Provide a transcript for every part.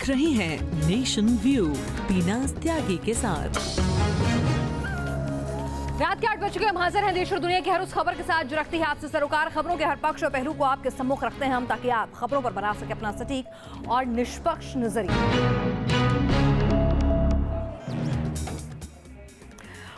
देख रहे हैं नेशन व्यू पीनाज त्यागी के साथ। रात के 8 बज चुके हम हाजिर हैं देश और दुनिया की हर उस खबर के साथ जो रखती है आपसे सरोकार। खबरों के हर पक्ष और पहलू को आपके सम्मुख रखते हैं हम, ताकि आप खबरों पर बना सके अपना सटीक और निष्पक्ष नजरिया।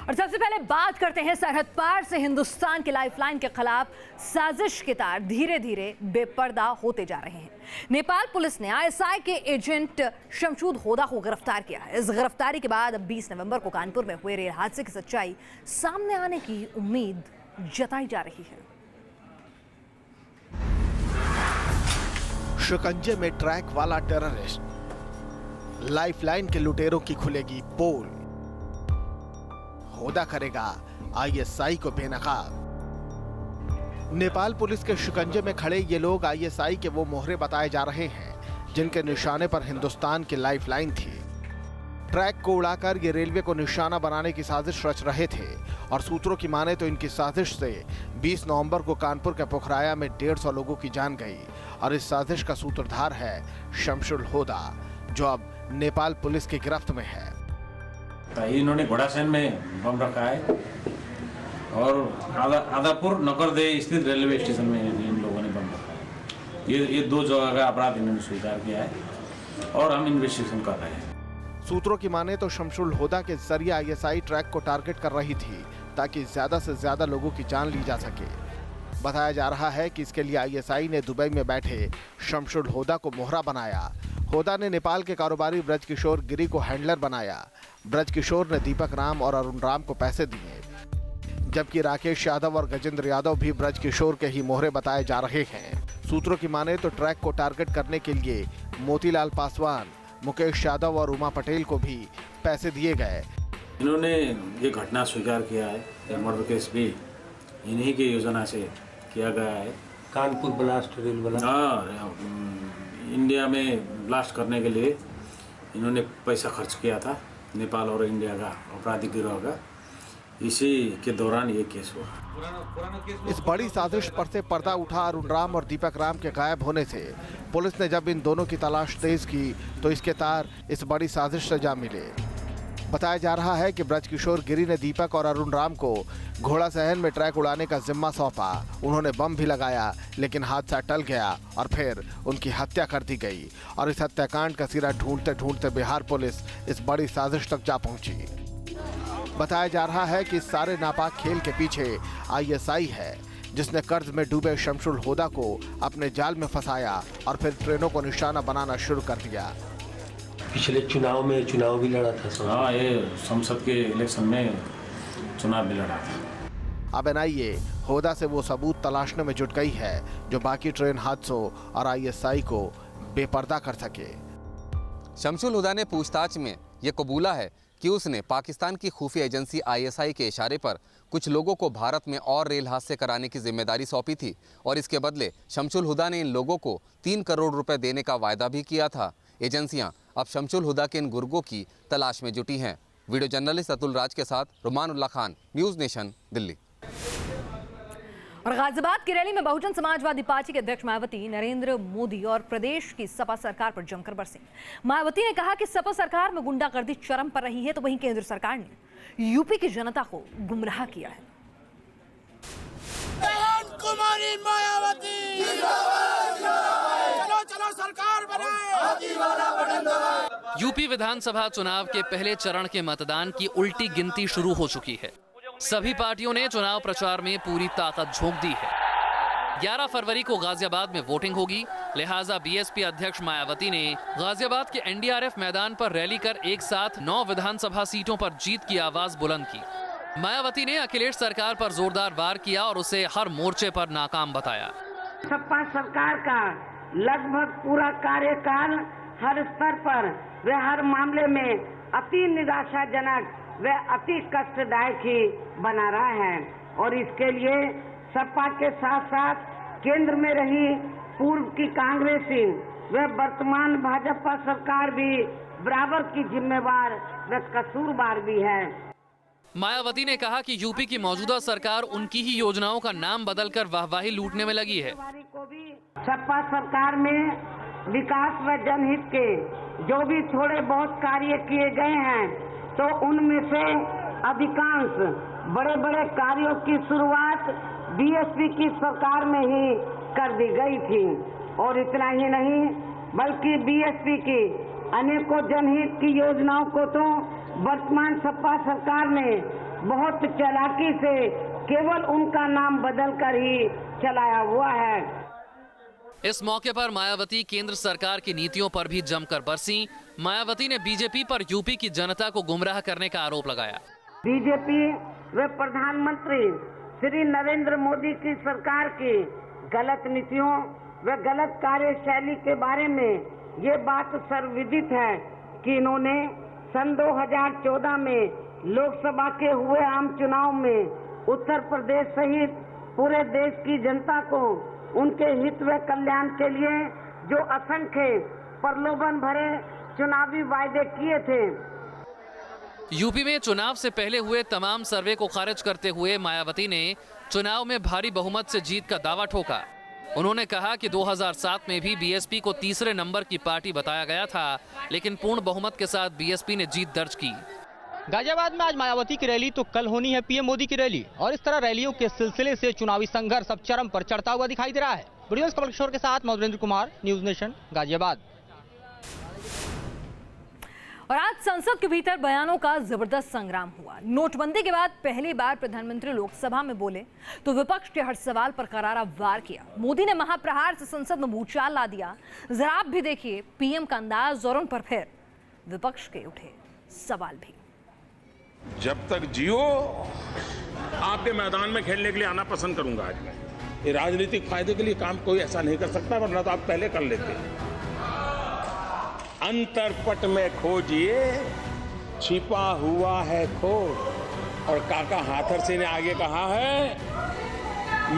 और सबसे पहले बात करते हैं सरहद पार से हिंदुस्तान की लाइफलाइन के खिलाफ साजिश के तार धीरे धीरे बेपर्दा होते जा रहे हैं। नेपाल पुलिस ने आईएसआई के एजेंट शमशुद होदा को गिरफ्तार किया है। इस गिरफ्तारी के बाद अब 20 नवंबर को कानपुर में हुए रेल हादसे की सच्चाई सामने आने की उम्मीद जताई जा रही है। शिकंजे में ट्रैक वाला टेररिस्ट, लाइफलाइन के लुटेरों की खुलेगी पोल। होदा करेगा आईएसआई को बेनकाब। नेपाल पुलिस के शिकंजे में खड़े ये लोग आईएसआई के वो मोहरे बताए जा रहे हैं जिनके निशाने पर हिंदुस्तान की लाइफलाइन थी। ट्रैक को उड़ाकर ये रेलवे को निशाना बनाने की साजिश रच रहे थे और सूत्रों की माने तो इनकी साजिश से 20 नवंबर को कानपुर के पोखराया में 150 लोगों की जान गई। और इस साजिश का सूत्रधार है शमशुल होदा, जो अब नेपाल पुलिस की गिरफ्त में है। इन्होंने घोड़ासैन में बम रखा है और आदापुर नकरदे स्थित रेलवे स्टेशन में इन लोगों ने बम रखा है। ये दो जगह का अपराध इन्होंने स्वीकार किया है और हम इन्वेस्टिगेशन कर रहे हैं। सूत्रों की माने तो शमशुल होदा के जरिए आईएसआई ट्रैक को टारगेट कर रही थी ताकि ज्यादा से ज्यादा लोगों की जान ली जा सके। बताया जा रहा है कि इसके लिए आईएसआई ने दुबई में बैठे शमशुल होदा को मोहरा बनाया। होदा ने नेपाल के कारोबारी ब्रजकिशोर गिरी को हैंडलर बनाया। ब्रजकिशोर ने दीपक राम और अरुण राम को पैसे दिए, जबकि राकेश यादव और गजेंद्र यादव भी ब्रजकिशोर के ही मोहरे बताए जा रहे हैं। सूत्रों की माने तो ट्रैक को टारगेट करने के लिए मोतीलाल पासवान, मुकेश यादव और उमा पटेल को भी पैसे दिए गए। इन्होंने ये घटना स्वीकार किया है। मर्डर केस भी इन्हीं की योजना से किया गया है। कानपुर ब्लास्ट रेल इंडिया में ब्लास्ट करने के लिए इन्होंने पैसा खर्च किया था, नेपाल और इंडिया का आपराधिक गिरोह का। इसी के दौरान ये केस हुआ। इस बड़ी साजिश पर से पर्दा उठा अरुण राम और दीपक राम के गायब होने से। पुलिस ने जब इन दोनों की तलाश तेज की तो इसके तार इस बड़ी साजिश से जा मिले। बताया जा रहा है कि ब्रजकिशोर गिरी ने दीपक और अरुण राम को घोड़ा सहन में ट्रैक उड़ाने का जिम्मा सौंपा। उन्होंने बम भी लगाया, लेकिन हादसा टल गया और फिर उनकी हत्या कर दी गई। और इस हत्याकांड का सिरा ढूंढते ढूंढते बिहार पुलिस इस बड़ी साजिश तक जा पहुंची। बताया जा रहा है कि इस सारे नापाक खेल के पीछे आईएसआई है, जिसने कर्ज में डूबे शमशुल होदा को अपने जाल में फंसाया और फिर ट्रेनों को निशाना बनाना शुरू कर दिया। पिछले चुनाव में चुनाव भी लड़ा था। हाँ, ये संसद के इलेक्शन में चुनाव भी लड़ा था। अब एनआईए होदा से वो सबूत तलाशने में जुट गई है जो बाकी ट्रेन हादसों और आईएसआई को बेपर्दा कर सके। शमशुल होदा ने पूछताछ में ये कबूला है कि उसने पाकिस्तान की खुफिया एजेंसी आईएसआई के इशारे पर कुछ लोगों को भारत में और रेल हादसे कराने की जिम्मेदारी सौंपी थी और इसके बदले शमशुल होदा ने इन लोगों को 3 करोड़ रुपए देने का वायदा भी किया था। एजेंसियां अब शमशुल होदा के इन गुर्गों की तलाश में जुटी हैं। वीडियो जर्नलिस्ट अतुल राज के साथ रुमानुल्लाह खान, न्यूज़ नेशन, दिल्ली। और गाजियाबाद की रैली में बहुजन समाजवादी पार्टी के अध्यक्ष मायावती नरेंद्र मोदी और प्रदेश की सपा सरकार पर जमकर बरसे। मायावती ने कहा कि सपा सरकार में गुंडागर्दी चरम पर रही है, तो वहीं केंद्र सरकार ने यूपी की जनता को गुमराह किया है। कुमारी मायावती चलो चलो सरकार बनाए। यूपी विधानसभा चुनाव के पहले चरण के मतदान की उल्टी गिनती शुरू हो चुकी है। सभी पार्टियों ने चुनाव प्रचार में पूरी ताकत झोंक दी है। 11 फरवरी को गाजियाबाद में वोटिंग होगी, लिहाजा बीएसपी अध्यक्ष मायावती ने गाजियाबाद के एनडीआरएफ मैदान पर रैली कर एक साथ 9 विधानसभा सीटों पर जीत की आवाज बुलंद की। मायावती ने अखिलेश सरकार पर जोरदार वार किया और उसे हर मोर्चे पर नाकाम बताया। सपा सरकार का लगभग पूरा कार्यकाल हर स्तर पर व हर मामले में अति निराशाजनक व अति कष्टदायक ही बना रहा है और इसके लिए सपा के साथ साथ केंद्र में रही पूर्व की कांग्रेसी व वर्तमान भाजपा सरकार भी बराबर की जिम्मेवार व कसूरवार भी है। मायावती ने कहा कि यूपी की मौजूदा सरकार उनकी ही योजनाओं का नाम बदलकर वाहवाही लूटने में लगी है। सपा सरकार में विकास व जनहित के जो भी थोड़े बहुत कार्य किए गए हैं, तो उनमें से अधिकांश बड़े बड़े कार्यों की शुरुआत बीएसपी की सरकार में ही कर दी गई थी। और इतना ही नहीं, बल्कि बीएसपी की अनेकों जनहित की योजनाओं को तो वर्तमान सपा सरकार ने बहुत चालाकी से केवल उनका नाम बदलकर ही चलाया हुआ है। इस मौके पर मायावती केंद्र सरकार की नीतियों पर भी जमकर बरसी। मायावती ने बीजेपी पर यूपी की जनता को गुमराह करने का आरोप लगाया। बीजेपी व प्रधानमंत्री श्री नरेंद्र मोदी की सरकार की गलत नीतियों व गलत कार्यशैली के बारे में ये बात सर्वविदित है कि इन्होंने सन 2014 में लोकसभा के हुए आम चुनाव में उत्तर प्रदेश सहित पूरे देश की जनता को उनके हित व कल्याण के लिए जो असंख्य प्रलोभन भरे चुनावी वायदे किए थे। यूपी में चुनाव से पहले हुए तमाम सर्वे को खारिज करते हुए मायावती ने चुनाव में भारी बहुमत से जीत का दावा ठोका। उन्होंने कहा कि 2007 में भी बीएसपी को तीसरे नंबर की पार्टी बताया गया था, लेकिन पूर्ण बहुमत के साथ बीएसपी ने जीत दर्ज की। गाजियाबाद में आज मायावती की रैली तो कल होनी है पीएम मोदी की रैली, और इस तरह रैलियों के सिलसिले से चुनावी संघर्ष अब चरम पर चढ़ता हुआ दिखाई दे रहा है। वीडियो कमल किशोर के साथ मधुरेंद्र कुमार, न्यूज नेशन, गाजियाबाद। और आज संसद के भीतर बयानों का जबरदस्त संग्राम हुआ। नोटबंदी के बाद पहली बार प्रधानमंत्री लोकसभा में बोले तो विपक्ष के हर सवाल पर करारा वार किया। मोदी ने महाप्रहार से संसद में भूचाल ला दिया। जरा आप भी देखिए पीएम का अंदाज, और उन पर फिर विपक्ष के उठे सवाल भी। जब तक जियो आपके मैदान में खेलने के लिए आना पसंद करूंगा। आज मैं ये राजनीतिक फायदे के लिए काम कोई ऐसा नहीं कर सकता, वरना तो आप पहले कर लेते। अंतरपट में खोजिए छिपा हुआ है खोज, और काका हाथर सिंह ने आगे कहा है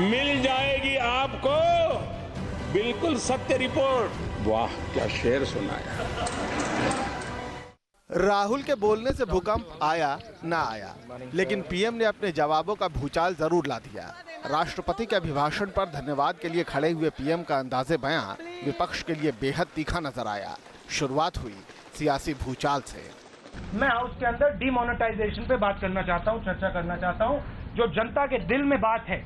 मिल जाएगी आपको बिल्कुल सत्य रिपोर्ट। वाह क्या शेर सुनाया। राहुल के बोलने से भूकंप आया ना आया, लेकिन पीएम ने अपने जवाबों का भूचाल जरूर ला दिया। राष्ट्रपति के अभिभाषण पर धन्यवाद के लिए खड़े हुए पीएम का अंदाजे बयां विपक्ष के लिए बेहद तीखा नजर आया। शुरुआत हुई सियासी भूचाल से। मैं हाउस के अंदर डिमोनेटाइजेशन पे बात करना चाहता हूं, चर्चा करना चाहता हूं। जो जनता के दिल में बात है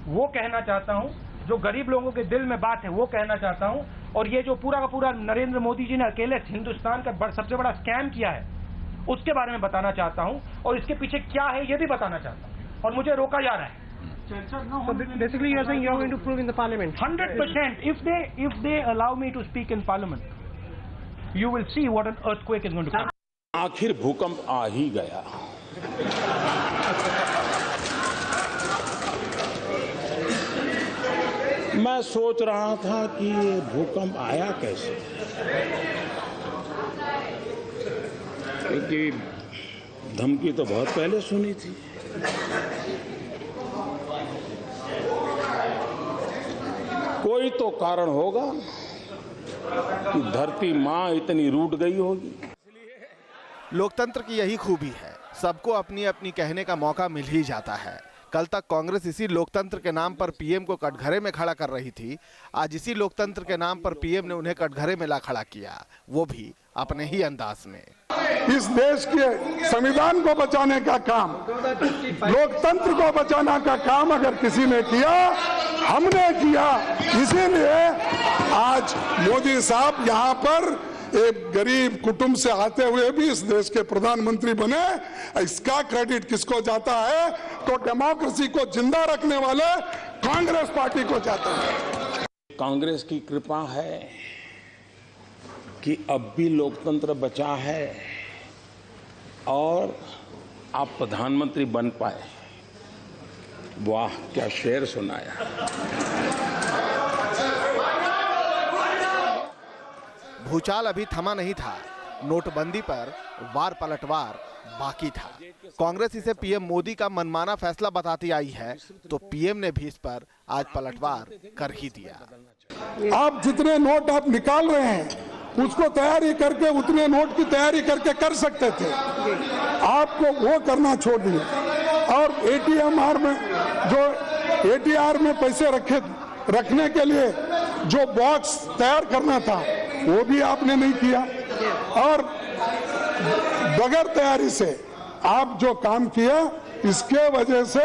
वो कहना चाहता हूं, जो गरीब लोगों के दिल में बात है वो कहना चाहता हूं। और ये जो पूरा का पूरा नरेंद्र मोदी जी ने अकेले हिंदुस्तान का सबसे बड़ा स्कैम किया है उसके बारे में बताना चाहता हूं, और इसके पीछे क्या है ये भी बताना चाहता हूं। और मुझे रोका जा रहा है। So basically you are saying you are going to prove in the parliament 100% if they allow me to speak in parliament, you will see what an earthquake is going to come. आखिर भूकंप आ ही गया। मैं सोच रहा था कि ये भूकंप आया कैसे, क्योंकि धमकी तो बहुत पहले सुनी थी। कोई तो कारण होगा कि धरती माँ इतनी रूठ गई होगी। लोकतंत्र की यही खूबी है, सबको अपनी अपनी कहने का मौका मिल ही जाता है। कल तक कांग्रेस इसी लोकतंत्र के नाम पर पीएम को कटघरे में खड़ा कर रही थी। आज इसी लोकतंत्र के नाम पर पीएम ने उन्हें कटघरे में ला खड़ा किया, वो भी अपने ही अंदाज में। इस देश के संविधान को बचाने का काम, लोकतंत्र को बचाने का काम अगर किसी ने किया, हमने किया। इसीलिए आज मोदी साहब यहाँ पर एक गरीब कुटुंब से आते हुए भी इस देश के प्रधानमंत्री बने। इसका क्रेडिट किसको जाता है? तो डेमोक्रेसी को जिंदा रखने वाले कांग्रेस पार्टी को जाता है। कांग्रेस की कृपा है कि अब भी लोकतंत्र बचा है और आप प्रधानमंत्री बन पाए। वाह क्या शेर सुनाया। भूचाल अभी थमा नहीं था। नोटबंदी पर वार पलटवार बाकी था। कांग्रेस इसे पीएम मोदी का मनमाना फैसला बताती आई है, तो पीएम ने भी इस पर आज पलटवार कर ही दिया। आप जितने नोट आप निकाल रहे हैं उसको तैयारी करके उतने नोट की तैयारी करके कर सकते थे। आपको वो करना छोड़ दिया। और एटीएमआर में जो एटीआर में पैसे रखने के लिए जो बॉक्स तैयार करना था वो भी आपने नहीं किया। और बगैर तैयारी से आप जो काम किया, इसके वजह से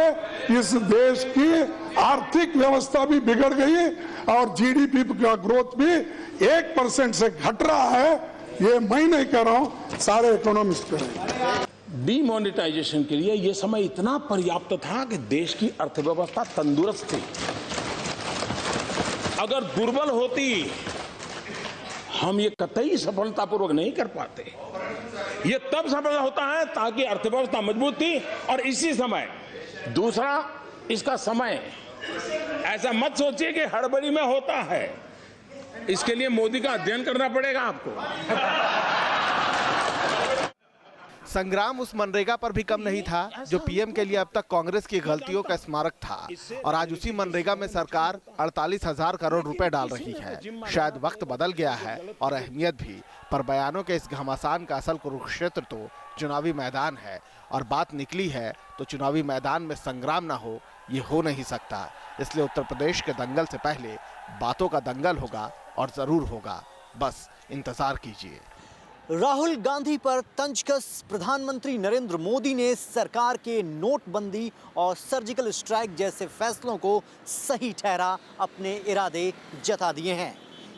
इस देश की आर्थिक व्यवस्था भी बिगड़ गई और जीडीपी का ग्रोथ भी 1% से घट रहा है। ये मैं नहीं कह रहा हूं, सारे इकोनॉमिस्ट कह रहे हैं। डीमोनेटाइजेशन के लिए यह समय इतना पर्याप्त था कि देश की अर्थव्यवस्था तंदुरुस्त थी। अगर दुर्बल होती हम ये कतई सफलतापूर्वक नहीं कर पाते। ये तब सफल होता है ताकि अर्थव्यवस्था मजबूत थी। और इसी समय दूसरा, इसका समय ऐसा मत सोचिए कि हड़बड़ी में होता है। इसके लिए मोदी का अध्ययन करना पड़ेगा आपको। संग्राम उस मनरेगा पर भी कम नहीं था जो पीएम के लिए अब तक कांग्रेस की गलतियों का स्मारक था। और आज उसी मनरेगा में सरकार 48,000 करोड़ रुपए डाल रही है। शायद वक्त बदल गया है और अहमियत भी, पर बयानों के इस घमासान का असल कुरुक्षेत्र तो चुनावी मैदान है। और बात निकली है तो चुनावी मैदान में संग्राम ना हो, ये हो नहीं सकता। इसलिए उत्तर प्रदेश के दंगल से पहले बातों का दंगल होगा और जरूर होगा। बस इंतजार कीजिए। राहुल गांधी पर तंजकस प्रधानमंत्री नरेंद्र मोदी ने सरकार के नोटबंदी और सर्जिकल स्ट्राइक जैसे फैसलों को सही ठहरा अपने इरादे जता दिए हैं।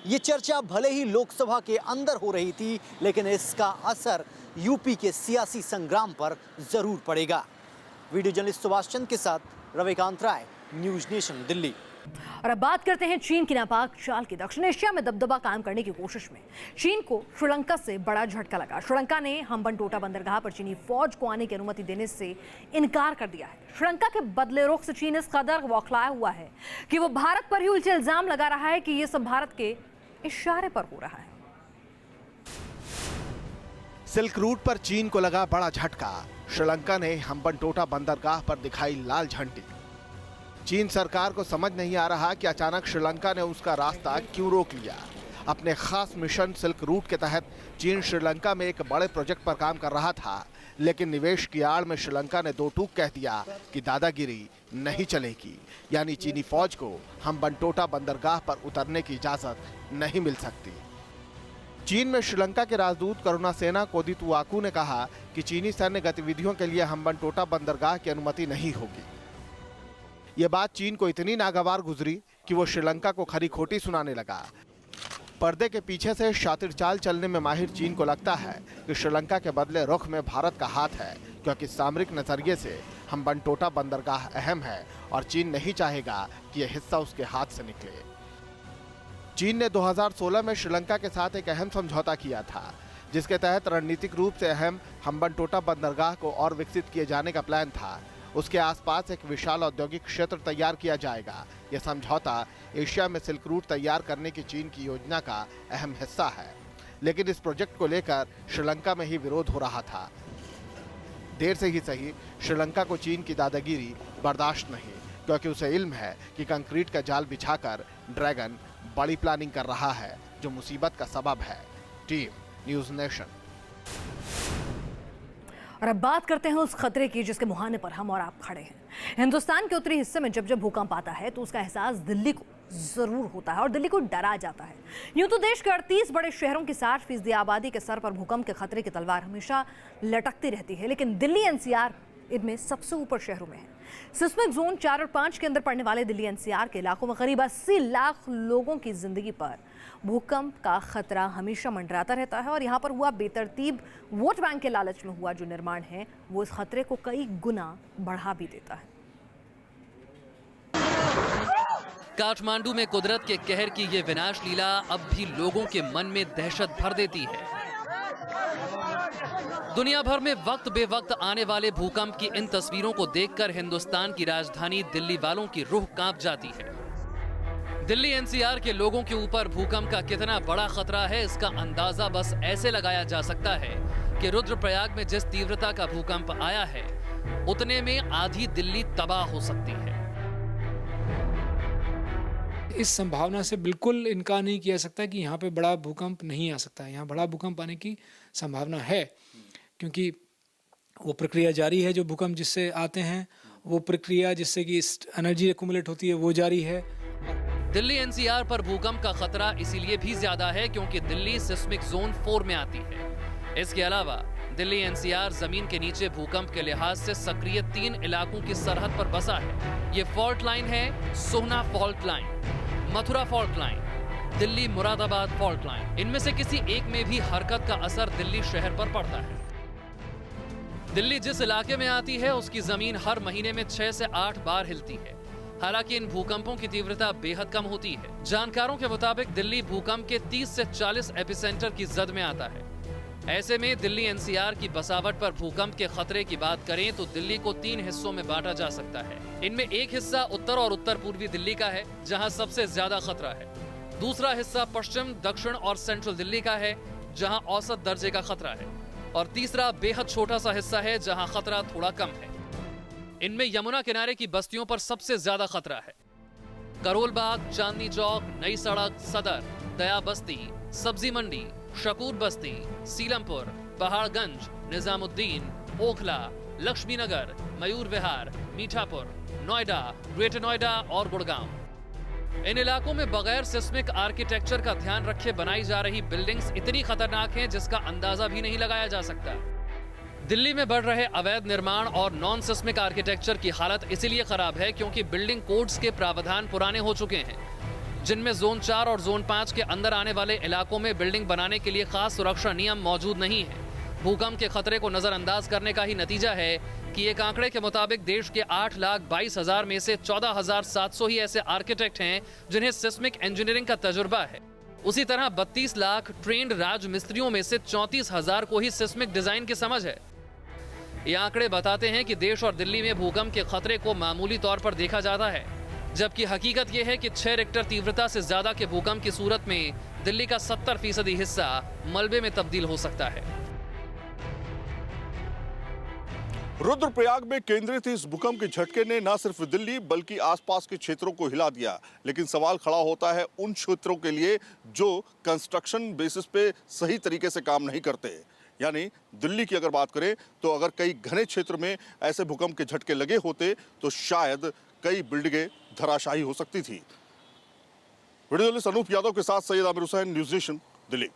ये चर्चा भले ही लोकसभा के अंदर हो रही थी, लेकिन इसका असर यूपी के सियासी संग्राम पर जरूर पड़ेगा। वीडियो जर्नलिस्ट सुभाष चंद के साथ रविकांत राय, न्यूज नेशन, दिल्ली। और अब बात करते हैं चीन की नापाक चाल की। दक्षिण एशिया में दबदबा कायम करने की कोशिश में चीन को श्रीलंका से बड़ा झटका लगा। श्रीलंका ने हम्बनटोटा बंदरगाह पर चीनी फौज को आने की अनुमति देने से इनकार कर दिया है। श्रीलंका के बदले रुख से चीन इस कदर बौखलाया हुआ है कि वो भारत पर ही उल्टे इल्जाम लगा रहा है कि ये सब भारत के इशारे पर हो रहा है। सिल्क रूट पर चीन को लगा बड़ा झटका। श्रीलंका ने हम्बनटोटा बंदरगाह पर दिखाई लाल झंडी। चीन सरकार को समझ नहीं आ रहा कि अचानक श्रीलंका ने उसका रास्ता क्यों रोक लिया। अपने खास मिशन सिल्क रूट के तहत चीन श्रीलंका में एक बड़े प्रोजेक्ट पर काम कर रहा था, लेकिन निवेश की आड़ में श्रीलंका ने दो टूक कह दिया कि दादागिरी नहीं चलेगी। यानी चीनी फौज को हम्बनटोटा बंदरगाह पर उतरने की इजाजत नहीं मिल सकती। चीन में श्रीलंका के राजदूत करुणासेना कोदितुआकू ने कहा कि चीनी सैन्य गतिविधियों के लिए हम्बनटोटा बंदरगाह की अनुमति नहीं होगी। ये बात चीन को इतनी नागवार गुजरी कि वो श्रीलंका को खरी खोटी सुनाने लगा। पर्दे के पीछे से शातिर चाल चलने में माहिर चीन को लगता है कि श्रीलंका के बदले रुख में भारत का हाथ है, क्योंकि सामरिक नजरिए से हम्बनटोटा बंदरगाह अहम है और चीन नहीं चाहेगा कि यह हिस्सा उसके हाथ से निकले। चीन ने 2016 में श्रीलंका के साथ एक अहम समझौता किया था, जिसके तहत रणनीतिक रूप से अहम हम्बनटोटा बंदरगाह को और विकसित किए जाने का प्लान था। उसके आसपास एक विशाल औद्योगिक क्षेत्र तैयार किया जाएगा। यह समझौता एशिया में सिल्क रूट तैयार करने की चीन की योजना का अहम हिस्सा है, लेकिन इस प्रोजेक्ट को लेकर श्रीलंका में ही विरोध हो रहा था। देर से ही सही, श्रीलंका को चीन की दादागिरी बर्दाश्त नहीं, क्योंकि उसे इल्म है कि कंक्रीट का जाल बिछाकर ड्रैगन बड़ी प्लानिंग कर रहा है, जो मुसीबत का सबब है। Team news nation. और अब बात करते हैं उस खतरे की जिसके मुहाने पर हम और आप खड़े हैं। हिंदुस्तान के उत्तरी हिस्से में जब जब भूकंप आता है तो उसका एहसास दिल्ली को जरूर होता है और दिल्ली को डरा जाता है। यूं तो देश के 38 बड़े शहरों की 60% आबादी के सर पर भूकंप के खतरे की तलवार हमेशा लटकती रहती है, लेकिन दिल्ली एनसीआर इनमें सबसे ऊपर शहरों में है। सिस्मिक जोन 4 और 5 के अंदर पड़ने वाले दिल्ली एनसीआर के इलाकों में करीब 80 लाख लोगों की जिंदगी पर भूकंप का खतरा हमेशा मंडराता रहता है। और यहाँ पर हुआ बेतरतीब वोट बैंक के लालच में हुआ जो निर्माण है वो इस खतरे को कई गुना बढ़ा भी देता है। काठमांडू में कुदरत के कहर की ये विनाश लीला अब भी लोगों के मन में दहशत भर देती है। दुनिया भर में वक्त बेवक्त आने वाले भूकंप की इन तस्वीरों को देखकर हिंदुस्तान की राजधानी दिल्ली वालों की रूह कांप जाती है। दिल्ली एनसीआर के लोगों के ऊपर भूकंप का कितना बड़ा खतरा है, इसका अंदाजा बस ऐसे लगाया जा सकता है कि रुद्रप्रयाग में जिस तीव्रता का भूकंप आया है, उतने में आधी दिल्ली तबाह हो सकती है। इस संभावना से बिल्कुल इनकार नहीं किया सकता कि यहाँ पे बड़ा भूकंप नहीं आ सकता है। यहाँ बड़ा भूकंप आने की संभावना है, क्योंकि वो प्रक्रिया जारी है जो भूकंप जिससे आते हैं, वो प्रक्रिया जिससे कि एनर्जी एक्यूमुलेट होती है वो जारी है। दिल्ली एनसीआर पर भूकंप का खतरा इसीलिए भी ज्यादा है क्योंकि दिल्ली सिस्मिक जोन 4 में आती है। इसके अलावा दिल्ली एनसीआर जमीन के नीचे भूकंप के लिहाज से सक्रिय 3 इलाकों की सरहद पर बसा है। ये फॉल्ट लाइन है Sohna fault line, Mathura fault line, Delhi Moradabad fault line. इनमें से किसी एक में भी हरकत का असर दिल्ली शहर पर पड़ता है। दिल्ली जिस इलाके में आती है उसकी जमीन हर महीने में 6 से 8 बार हिलती है। हालांकि इन भूकंपों की तीव्रता बेहद कम होती है। जानकारों के मुताबिक दिल्ली भूकंप के 30 से 40 एपिसेंटर की जद में आता है। ऐसे में दिल्ली एनसीआर की बसावट पर भूकंप के खतरे की बात करें तो दिल्ली को 3 हिस्सों में बांटा जा सकता है। इनमें एक हिस्सा उत्तर और उत्तर पूर्वी दिल्ली का है जहां सबसे ज्यादा खतरा है। दूसरा हिस्सा पश्चिम, दक्षिण और सेंट्रल दिल्ली का है जहां औसत दर्जे का खतरा है। और तीसरा बेहद छोटा सा हिस्सा है जहां खतरा थोड़ा कम है। इनमें यमुना किनारे की बस्तियों पर सबसे ज्यादा खतरा है। करोल बाग, चांदनी चौक, नई सड़क, सदर, दया बस्ती, सब्जी मंडी, शकूर बस्ती, सीलमपुर, पहाड़गंज, निजामुद्दीन, ओखला, लक्ष्मी नगर, मयूर विहार, मीठापुर, नोएडा, ग्रेटर नोएडा और गुड़गांव। इन इलाकों में बगैर सिस्मिक आर्किटेक्चर का ध्यान रखे बनाई जा रही बिल्डिंग्स इतनी खतरनाक हैं जिसका अंदाजा भी नहीं लगाया जा सकता। दिल्ली में बढ़ रहे अवैध निर्माण और नॉन सिस्मिक आर्किटेक्चर की हालत इसीलिए खराब है क्योंकि बिल्डिंग कोड्स के प्रावधान पुराने हो चुके हैं, जिनमें जोन 4 और जोन 5 के अंदर आने वाले इलाकों में बिल्डिंग बनाने के लिए खास सुरक्षा नियम मौजूद नहीं है। भूकंप के खतरे को नजरअंदाज करने का ही नतीजा है कि एक आंकड़े के मुताबिक देश के 8,22,000 में से 14,700 ही ऐसे आर्किटेक्ट हैं जिन्हें सिस्मिक इंजीनियरिंग का तजुर्बा है। उसी तरह 32 लाख ट्रेंड राजमिस्त्रियों में से 34,000 को ही सिस्मिक डिजाइन की समझ है। ये आंकड़े बताते हैं कि देश और दिल्ली में भूकंप के खतरे को मामूली तौर पर देखा जाता है, जबकि हकीकत यह है कि 6 रिक्टर तीव्रता से ज्यादा के भूकंप की सूरत में दिल्ली का 70% हिस्सा मलबे में तब्दील हो सकता है। रुद्रप्रयाग में केंद्रित इस भूकंप के झटके ने न सिर्फ दिल्ली बल्कि आसपास के क्षेत्रों को हिला दिया, लेकिन सवाल खड़ा होता है उन क्षेत्रों के लिए जो कंस्ट्रक्शन बेसिस पे सही तरीके से काम नहीं करते। यानी दिल्ली की अगर बात करें तो अगर कई घने क्षेत्र में ऐसे भूकंप के झटके लगे होते तो शायद कई बिल्डिंगें धराशायी हो सकती थी। वीडियो जर्नलिस्ट अनूप यादव के साथ Syed Aamir Hussain, news nation, Delhi.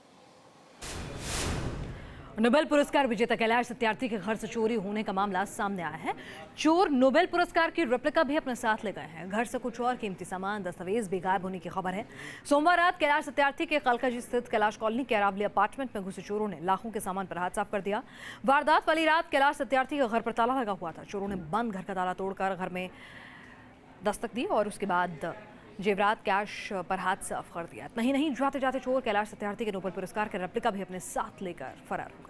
Nobel पुरस्कार विजेता कैलाश सत्यार्थी के घर से चोरी होने का मामला सामने आया है। चोर नोबेल पुरस्कार की रेप्लिका भी अपने साथ ले गए हैं। घर से कुछ और कीमती सामान, दस्तावेज भी गायब होने की खबर है। सोमवार रात कैलाश सत्यार्थी के कलकाजी स्थित कैलाश कॉलोनी के अरावली अपार्टमेंट में घुसे चोरों ने लाखों के सामान पर हाथ साफ कर दिया। वारदात वाली रात कैलाश सत्यार्थी के घर पर ताला लगा हुआ था। चोरों ने बंद घर का ताला तोड़कर घर में दस्तक दी और उसके बाद जेवरात, कैश पर हाथ साफ कर दिया। इतना ही नहीं, जाते जाते चोर कैलाश सत्यार्थी के नोबेल पुरस्कार के रेप्लिका भी अपने साथ लेकर फरार हो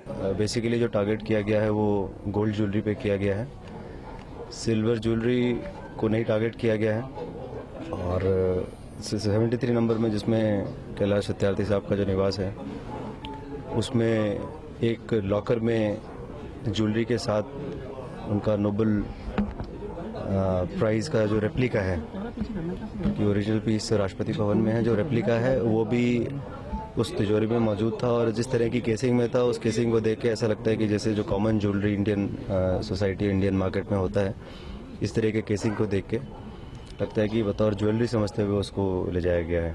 गए। बेसिकली जो टारगेट किया गया है वो गोल्ड ज्वेलरी पे किया गया है। सिल्वर ज्वेलरी को नहीं टारगेट किया गया है। और 73 नंबर में जिसमें कैलाश सत्यार्थी साहब का जो निवास है उसमें एक लॉकर में ज्वेलरी के साथ उनका नोबेल प्राइज़ का जो रेप्लिका है, कि ओरिजिनल पीस राष्ट्रपति भवन में है, जो रेप्लिका है वो भी उस तिजोरी में मौजूद था। और जिस तरह की केसिंग में था उस केसिंग को देख के ऐसा लगता है कि जैसे जो common jewellery Indian society, Indian market में होता है, इस तरह के केसिंग को देख के लगता है कि बतौर ज्वेलरी समझते हुए उसको ले जाया गया है।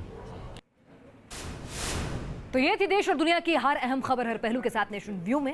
तो ये थी देश और दुनिया की हर अहम खबर हर पहलू के साथ नेशन व्यू में।